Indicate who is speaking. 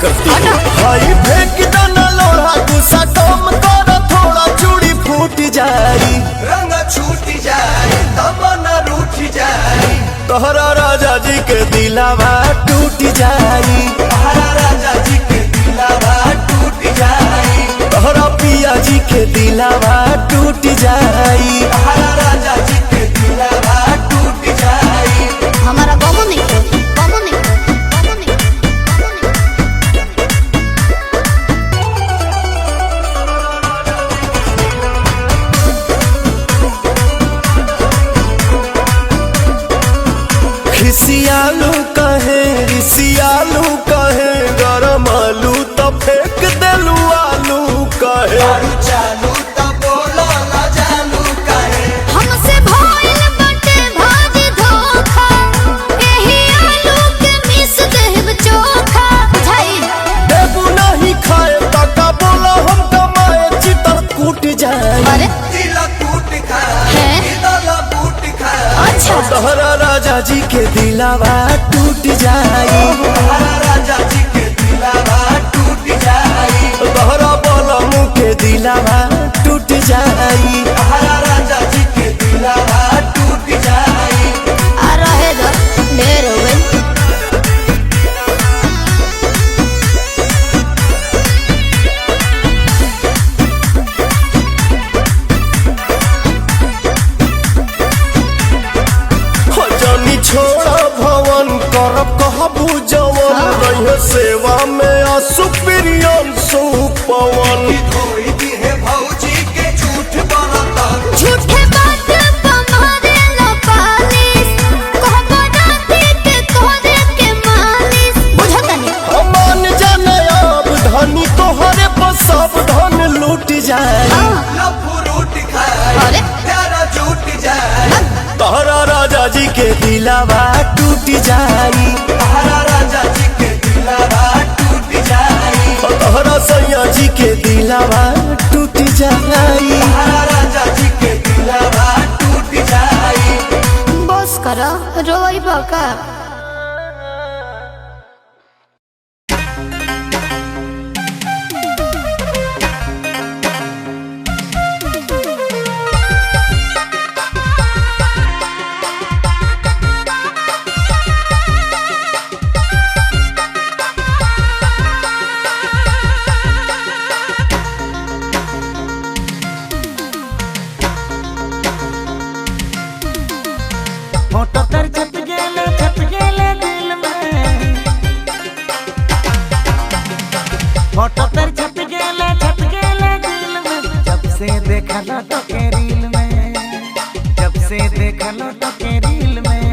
Speaker 1: करती भाई फेंक दाना लोढ़ा गुस्सा कम कर थोड़ा चूड़ी फूट जाई
Speaker 2: रंग छूट जाए तमन्ना रूठ जाए
Speaker 1: तोहरा राजा जी के दिलावा टूट जाई
Speaker 2: तोहरा राजा जी के दिलावा टूट जाए
Speaker 1: तोहरा पिया जी के दिलावा टूट जाई
Speaker 2: तोहरा राजा जी के दिलावा टूट जाए
Speaker 3: हमारा गमो नहीं गमो नहीं गमो नहीं।
Speaker 1: खिसियालू कहे रिसियालू कहे गरम आलू तो फेंक देलू आलू कहे
Speaker 2: दारू चालू तो बोलो ना जानू कहे
Speaker 3: हमसे भइल बाटे भाजी धोखा एही आलू के मिस देब चोखा बुझाई
Speaker 1: देबू नहीं खाए तका बोला हम कमाए चितर कूट जाए
Speaker 3: अरे
Speaker 2: दिल टूट खाए
Speaker 3: हैं?
Speaker 2: दिल बूट खाए
Speaker 3: अच्छा
Speaker 1: तोहरा राजा जी के दिलावा टूट जाई
Speaker 2: तोहरा राजा जी के दिलावा टूट जाए
Speaker 1: तोहरा बलमू के दिलावा टूट जाई
Speaker 2: तोहरा राजा जी के दिलावा टूट जाए
Speaker 3: आ रहे दो ढेर हो गई।
Speaker 1: हो जानी छोड़ा भवन करब कहबू जवन रहे सेवा में असुप्रियम सुपवन
Speaker 2: धोई दी है भौजी के झूठ बनता
Speaker 3: झूठे बात तुम्हारे लो पालिश कहबो राती के तोरे के मालिश बुझता नहीं
Speaker 1: मान जाने अब धनी तोहरे पर सब धन लूट जाए
Speaker 2: लफूट खाए
Speaker 3: अरे
Speaker 2: प्यारा झूठ जाए
Speaker 1: तोहरा राजा जी के दिलावा टूट जाई
Speaker 2: तोहरा राजा जी के दिलावा टूट जाए
Speaker 1: तोहरा सैया जी के दिलावा टूट जाई
Speaker 2: तोहरा राजा जी के दिलावा टूट जाए
Speaker 3: बस करो रोई बका।
Speaker 4: फोटो तर छप गेले दिल में फोटो तर छप गेले दिल में जब से देखा लो तो के रील में जब से देखा लो तो के रील में